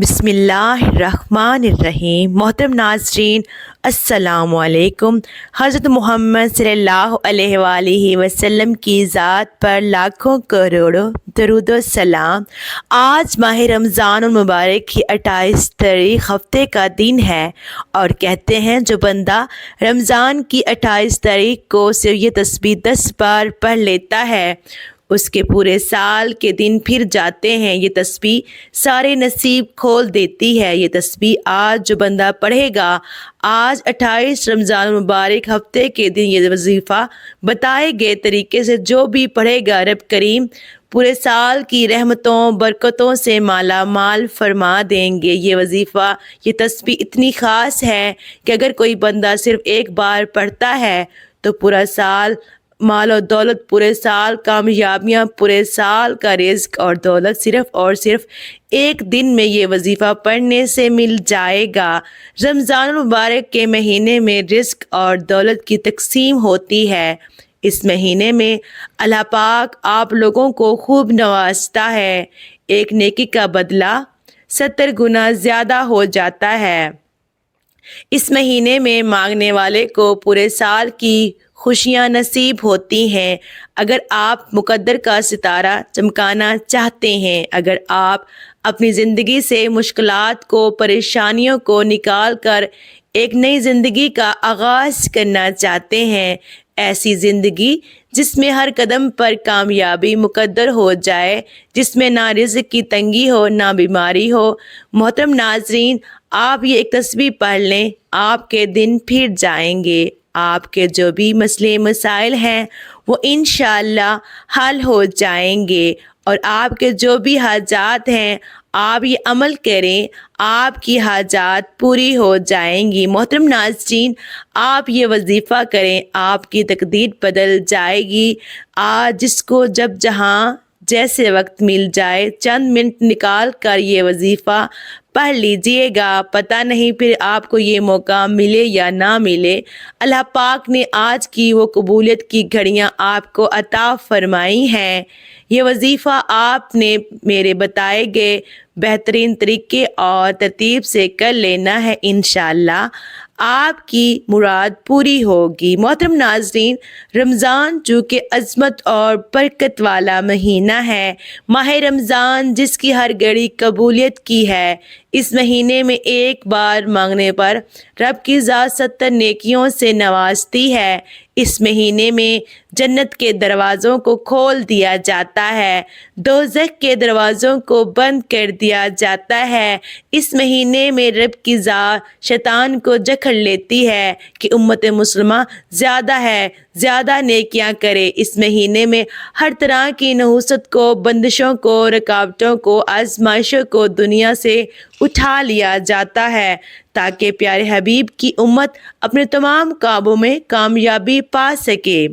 بسم اللہ الرحمن الرحیم۔ محترم ناظرین السلام علیکم۔ حضرت محمد صلی اللہ علیہ وآلہ وسلم کی ذات پر لاکھوں کروڑوں درود و سلام۔ آج ماہ رمضان المبارک کی 28 تاریخ ہفتے کا دن ہے، اور کہتے ہیں جو بندہ رمضان کی 28 تاریخ کو صرف یہ تسبیح 10 بار پڑھ لیتا ہے، اس کے پورے سال کے دن پھر جاتے ہیں۔ یہ تسبیح سارے نصیب کھول دیتی ہے۔ یہ تسبیح آج جو بندہ پڑھے گا، آج 28 رمضان المبارک ہفتے کے دن یہ وظیفہ بتائے گئے طریقے سے جو بھی پڑھے گا، رب کریم پورے سال کی رحمتوں برکتوں سے مالا مال فرما دیں گے۔ یہ وظیفہ، یہ تسبیح اتنی خاص ہے کہ اگر کوئی بندہ صرف ایک بار پڑھتا ہے تو پورا سال مال و دولت، پورے سال کامیابیاں، پورے سال کا رزق اور دولت صرف اور صرف ایک دن میں یہ وظیفہ پڑھنے سے مل جائے گا۔ رمضان المبارک کے مہینے میں رزق اور دولت کی تقسیم ہوتی ہے۔ اس مہینے میں اللہ پاک آپ لوگوں کو خوب نوازتا ہے۔ ایک نیکی کا بدلہ 70 گنا زیادہ ہو جاتا ہے۔ اس مہینے میں مانگنے والے کو پورے سال کی خوشیاں نصیب ہوتی ہیں۔ اگر آپ مقدر کا ستارہ چمکانا چاہتے ہیں، اگر آپ اپنی زندگی سے مشکلات کو، پریشانیوں کو نکال کر ایک نئی زندگی کا آغاز کرنا چاہتے ہیں، ایسی زندگی جس میں ہر قدم پر کامیابی مقدر ہو جائے، جس میں نہ رزق کی تنگی ہو، نہ بیماری ہو، محترم ناظرین، آپ یہ ایک تسبیح پڑھ لیں، آپ کے دن پھر جائیں گے۔ آپ کے جو بھی مسئلے مسائل ہیں وہ انشاءاللہ حل ہو جائیں گے، اور آپ کے جو بھی حاجات ہیں آپ یہ عمل کریں، آپ کی حاجات پوری ہو جائیں گی۔ محترم ناظرین، آپ یہ وظیفہ کریں، آپ کی تقدیر بدل جائے گی۔ آج جس کو جب جہاں جیسے وقت مل جائے، چند منٹ نکال کر یہ وظیفہ پڑھ لیجئے گا، پتہ نہیں پھر آپ کو یہ موقع ملے یا نہ ملے۔ اللہ پاک نے آج کی وہ قبولیت کی گھڑیاں آپ کو عطا فرمائی ہیں۔ یہ وظیفہ آپ نے میرے بتائے گئے بہترین طریقے اور ترتیب سے کر لینا ہے، انشاءاللہ آپ کی مراد پوری ہوگی۔ محترم ناظرین، رمضان چونکہ عظمت اور برکت والا مہینہ ہے، ماہ رمضان جس کی ہر گھڑی قبولیت کی ہے، اس مہینے میں ایک بار مانگنے پر رب کی ذات 70 نیکیوں سے نوازتی ہے۔ اس مہینے میں جنت کے دروازوں کو کھول دیا جاتا ہے، دوزخ کے دروازوں کو بند کر دیا جاتا ہے۔ اس مہینے میں رب کی ذات شیطان کو جکڑ لیتی ہے کہ امت مسلمہ زیادہ نیکیاں کرے۔ اس مہینے میں ہر طرح کی نحوست کو، بندشوں کو، رکاوٹوں کو، آزمائشوں کو دنیا سے اٹھا لیا جاتا ہے، تاکہ پیارے حبیب کی امت اپنے تمام کاموں میں کامیابی پا سکے،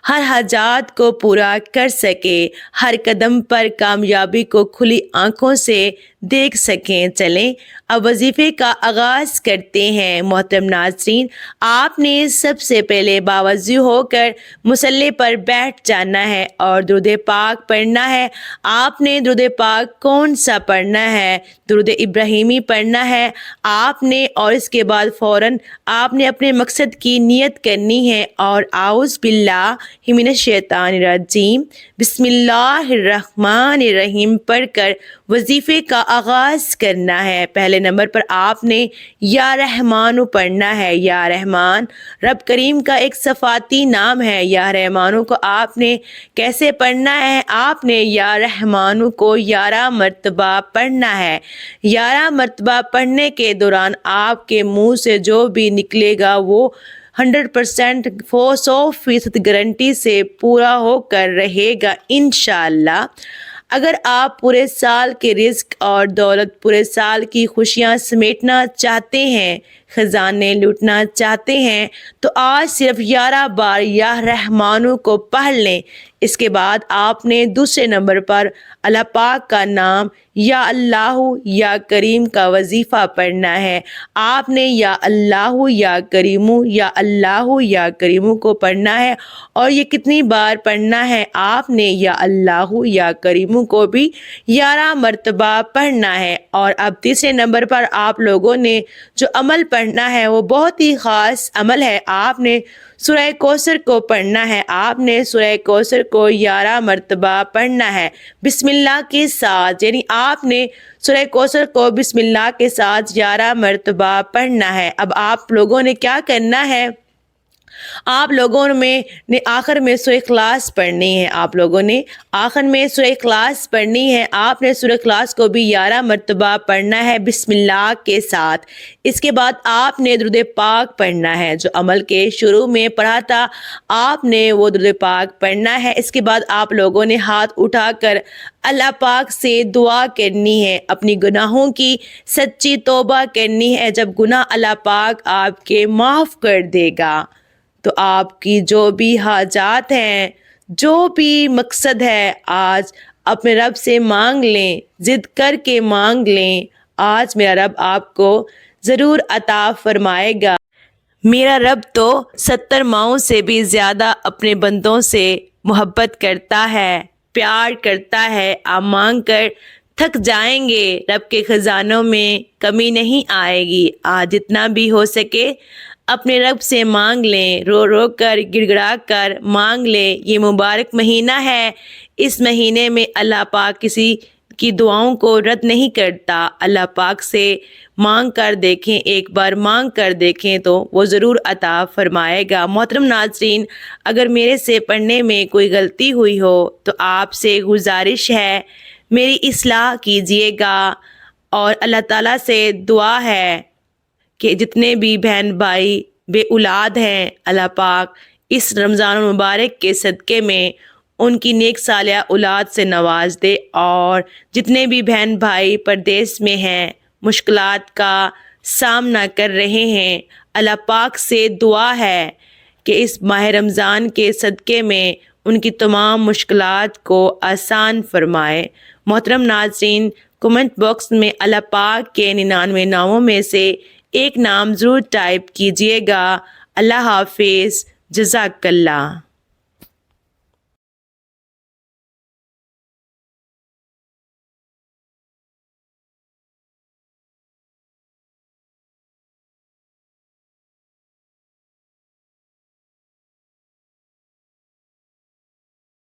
ہر حاجات کو پورا کر سکے، ہر قدم پر کامیابی کو کھلی آنکھوں سے دیکھ سکیں۔ چلیں اب وظیفے کا آغاز کرتے ہیں۔ محترم ناظرین، آپ نے سب سے پہلے باوضو ہو کر مصلی پر بیٹھ جانا ہے اور درود پاک پڑھنا ہے۔ آپ نے درود پاک کون سا پڑھنا ہے؟ درود ابراہیمی پڑھنا ہے آپ نے، اور اس کے بعد فوراً آپ نے اپنے مقصد کی نیت کرنی ہے اور اعوذ باللہ من الشیطان الرجیم بسم اللہ الرحمن الرحیم پڑھ کر وظیفے کا آغاز کرنا ہے۔ پہلے نمبر پر آپ نے یا رحمان پڑھنا ہے۔ یا رحمان رب کریم کا ایک صفاتی نام ہے۔ یا رحمانو کو آپ نے کیسے پڑھنا ہے؟ آپ نے یا رحمانو کو 11 مرتبہ پڑھنا ہے۔ 11 مرتبہ پڑھنے کے دوران آپ کے منہ سے جو بھی نکلے گا وہ 100% 100% گارنٹی سے پورا ہو کر رہے گا، انشاءاللہ۔ اگر آپ پورے سال کے رزق اور دولت، پورے سال کی خوشیاں سمیٹنا چاہتے ہیں، خزانے لوٹنا چاہتے ہیں تو آج صرف 11 بار یا رحمانو کو پڑھ لیں۔ اس کے بعد آپ نے دوسرے نمبر پر اللہ پاک کا نام یا اللہ یا کریم کا وظیفہ پڑھنا ہے۔ آپ نے یا اللہ یا کریمو یا اللہ یا کریمو کو پڑھنا ہے، اور یہ کتنی بار پڑھنا ہے؟ آپ نے یا اللہ یا کریمو کو بھی 11 مرتبہ پڑھنا ہے۔ اور اب تیسرے نمبر پر آپ لوگوں نے جو عمل پڑھنا ہے وہ بہت ہی خاص عمل ہے۔ آپ نے سورہ کوثر کو پڑھنا ہے۔ آپ نے سورہ کوثر کو 11 مرتبہ پڑھنا ہے بسم اللہ کے ساتھ، یعنی آپ نے سورہ کوثر کو بسم اللہ کے ساتھ 11 مرتبہ پڑھنا ہے۔ اب آپ لوگوں نے کیا کرنا ہے؟ آپ لوگوں نے آخر میں سورہ اخلاص پڑھنی ہے۔ آپ لوگوں نے آخر میں سورہ اخلاص پڑھنی ہے۔ آپ نے سورہ اخلاص کو بھی 11 مرتبہ پڑھنا ہے بسم اللہ کے ساتھ۔ اس کے بعد آپ نے درود پاک پڑھنا ہے، جو عمل کے شروع میں پڑھا تھا آپ نے وہ درود پاک پڑھنا ہے۔ اس کے بعد آپ لوگوں نے ہاتھ اٹھا کر اللہ پاک سے دعا کرنی ہے، اپنی گناہوں کی سچی توبہ کرنی ہے۔ جب گناہ اللہ پاک آپ کے معاف کر دے گا تو آپ کی جو بھی حاجات ہیں، جو بھی مقصد ہے، آج اپنے رب سے مانگ لیں، ضد کر کے مانگ لیں۔ آج میرا رب آپ کو ضرور عطا فرمائے گا۔ میرا رب تو 70 ماؤں سے بھی زیادہ اپنے بندوں سے محبت کرتا ہے، پیار کرتا ہے۔ آپ مانگ کر تھک جائیں گے، رب کے خزانوں میں کمی نہیں آئے گی۔ آج جتنا بھی ہو سکے اپنے رب سے مانگ لیں، رو رو کر گڑ گڑا کر مانگ لیں۔ یہ مبارک مہینہ ہے، اس مہینے میں اللہ پاک کسی کی دعاؤں کو رد نہیں کرتا۔ اللہ پاک سے مانگ کر دیکھیں، ایک بار مانگ کر دیکھیں تو وہ ضرور عطا فرمائے گا۔ محترم ناظرین، اگر میرے سے پڑھنے میں کوئی غلطی ہوئی ہو تو آپ سے گزارش ہے میری اصلاح کیجیے گا، اور اللہ تعالیٰ سے دعا ہے کہ جتنے بھی بہن بھائی بے اولاد ہیں، اللہ پاک اس رمضان المبارک کے صدقے میں ان کی نیک صالحہ اولاد سے نواز دے، اور جتنے بھی بہن بھائی پردیس میں ہیں، مشکلات کا سامنا کر رہے ہیں، اللہ پاک سے دعا ہے کہ اس ماہ رمضان کے صدقے میں ان کی تمام مشکلات کو آسان فرمائے۔ محترم ناظرین، کمنٹ باکس میں اللہ پاک کے 99 ناموں میں سے ایک نام ضرور ٹائپ کیجیے گا۔ اللہ حافظ، جزاک اللہ۔